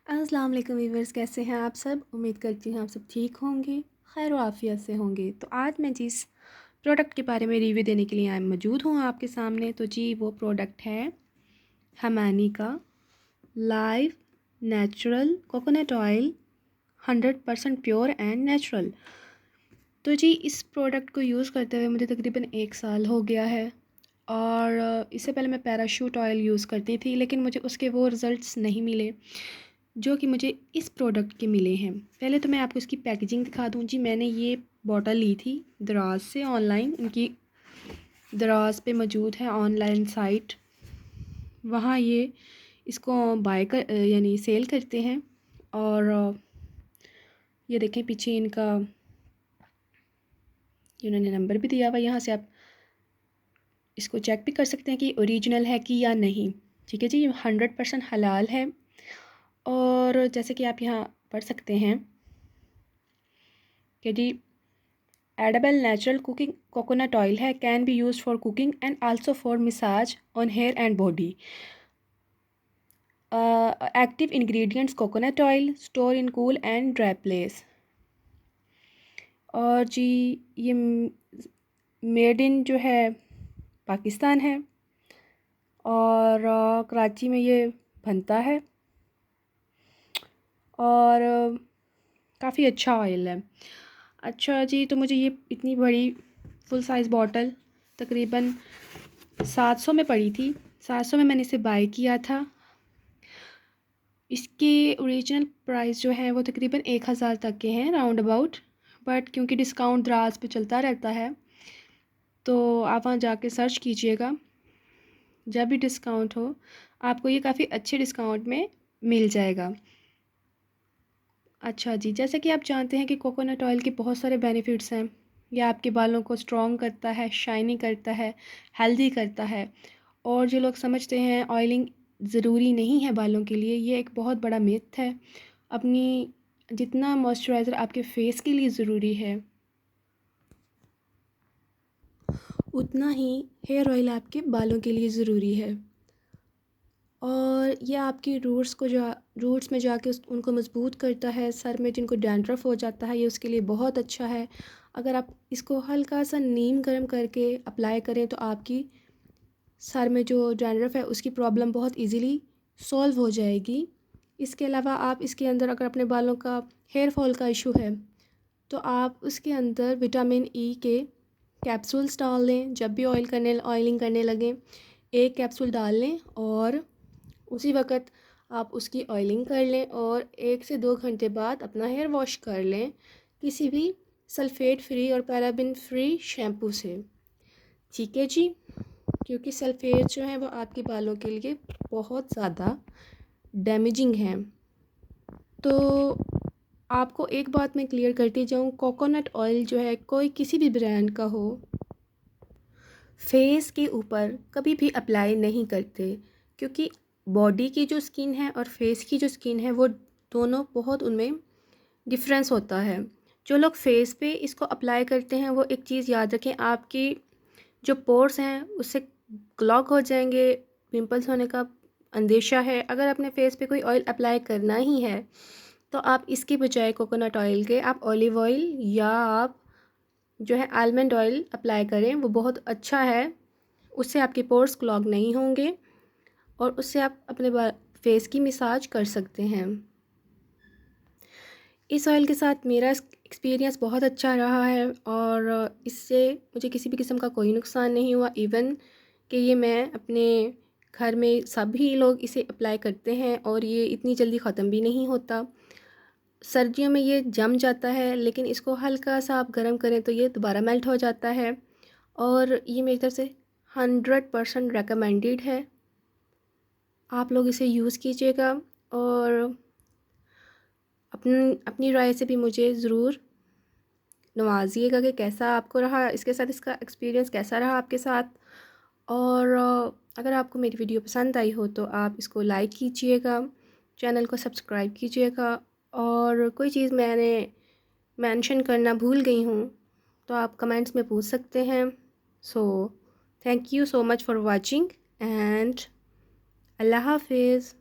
अस्सलाम वालेकुम व्यूअर्स, कैसे हैं आप सब। उम्मीद करती हूँ आप सब ठीक होंगे, खैर व आफियत से होंगे। तो आज मैं जिस प्रोडक्ट के बारे में रिव्यू देने के लिए मौजूद हूँ आपके सामने, तो जी वो प्रोडक्ट है हमानी का live natural coconut oil, 100% pure and natural. तो जी इस प्रोडक्ट को यूज़ करते हुए मुझे तकरीबन 1 साल हो गया है। और इससे पहले मैं पैराशूट ऑयल यूज़ करती थी, लेकिन मुझे उसके वो रिज़ल्ट्स नहीं मिले जो कि मुझे इस प्रोडक्ट के मिले हैं। पहले तो मैं आपको इसकी पैकेजिंग दिखा दूँ। जी मैंने ये बॉटल ली थी दराज से ऑनलाइन, इनकी दराज पे मौजूद है ऑनलाइन साइट, वहाँ ये इसको बाय कर यानी सेल करते हैं। और ये देखें पीछे इनका इन्होंने नंबर भी दिया हुआ, यहाँ से आप इसको चेक भी कर सकते हैं कि ओरिजिनल है कि या नहीं। ठीक है जी, 100% हलाल है। और जैसे कि आप यहाँ पढ़ सकते हैं कि जी edible natural cooking coconut oil है, can be use for cooking and also for massage on hair and body. Active ingredients coconut oil, store in cool and dry place. और जी ये मेड इन जो है पाकिस्तान है, और कराची में ये बनता है। और काफ़ी अच्छा ऑयल है। अच्छा जी, तो मुझे ये इतनी बड़ी फुल साइज़ बॉटल तकरीबन 700 में पड़ी थी। 700 में मैंने इसे बाय किया था। इसके ओरिजिनल प्राइस जो है वो तकरीबन 1000 तक के हैं राउंड अबाउट, बट क्योंकि डिस्काउंट दराज पे चलता रहता है तो आप वहाँ जाके सर्च कीजिएगा। जब भी डिस्काउंट हो आपको ये काफ़ी अच्छे डिस्काउंट में मिल जाएगा। अच्छा जी, जैसे कि आप जानते हैं कि कोकोनट ऑयल के बहुत सारे बेनिफिट्स हैं। ये आपके बालों को स्ट्रॉन्ग करता है, शाइनी करता है, हेल्दी करता है। और जो लोग समझते हैं ऑयलिंग ज़रूरी नहीं है बालों के लिए, ये एक बहुत बड़ा मिथ है। अपनी जितना मॉइस्चराइज़र आपके फेस के लिए ज़रूरी है, उतना ही हेयर ऑयल आपके बालों के लिए ज़रूरी है। और ये आपकी रूट्स में जाके उनको मज़बूत करता है। सर में जिनको डैंड्रफ हो जाता है, ये उसके लिए बहुत अच्छा है। अगर आप इसको हल्का सा नीम गर्म करके अप्लाई करें तो आपकी सर में जो डैंड्रफ है उसकी प्रॉब्लम बहुत इजीली सॉल्व हो जाएगी। इसके अलावा आप इसके अंदर अगर अपने बालों का हेयर फॉल का इशू है तो आप उसके अंदर विटामिन ई के कैप्सूल्स डाल लें। जब भी ऑयलिंग करने लगें, एक कैप्सूल डाल लें और उसी वक्त आप उसकी ऑयलिंग कर लें, और 1 से 2 घंटे बाद अपना हेयर वॉश कर लें किसी भी सल्फ़ेट फ्री और पैराबिन फ्री शैम्पू से। ठीक है जी, क्योंकि सल्फ़ेट जो है वो आपके बालों के लिए बहुत ज़्यादा डैमेजिंग है। तो आपको एक बात मैं क्लियर करती जाऊँ, कोकोनट ऑयल जो है कोई किसी भी ब्रांड का हो, फेस के ऊपर कभी भी अप्लाई नहीं करते, क्योंकि बॉडी की जो स्किन है और फेस की जो स्किन है वो दोनों बहुत उनमें डिफरेंस होता है। जो लोग फेस पे इसको अप्लाई करते हैं वो एक चीज़ याद रखें, आपकी जो पोर्स हैं उससे क्लॉग हो जाएंगे, पिंपल्स होने का अंदेशा है। अगर अपने फेस पे कोई ऑयल अप्लाई करना ही है तो आप इसके बजाय कोकोनट ऑयल के आप ऑलिव ऑयल या आप जो है आलमंड ऑयल अप्लाई करें, वो बहुत अच्छा है। उससे आपके पोर्स क्लॉग नहीं होंगे और उससे आप अपने फेस की मसाज कर सकते हैं। इस ऑयल के साथ मेरा एक्सपीरियंस बहुत अच्छा रहा है और इससे मुझे किसी भी किस्म का कोई नुकसान नहीं हुआ। इवन कि ये मैं अपने घर में सभी लोग इसे अप्लाई करते हैं और ये इतनी जल्दी ख़त्म भी नहीं होता। सर्दियों में ये जम जाता है, लेकिन इसको हल्का सा आप गर्म करें तो ये दोबारा मेल्ट हो जाता है। और ये मेरी तरफ से 100% रेकमेंडेड है। आप लोग इसे यूज़ कीजिएगा और अपनी राय से भी मुझे ज़रूर नवाजिएगा कि कैसा आपको रहा इसके साथ, इसका एक्सपीरियंस कैसा रहा आपके साथ। और अगर आपको मेरी वीडियो पसंद आई हो तो आप इसको लाइक कीजिएगा, चैनल को सब्सक्राइब कीजिएगा। और कोई चीज़ मैंने मेंशन करना भूल गई हूँ तो आप कमेंट्स में पूछ सकते हैं। So thank you so much for watching and अल्लाह हाफिज़।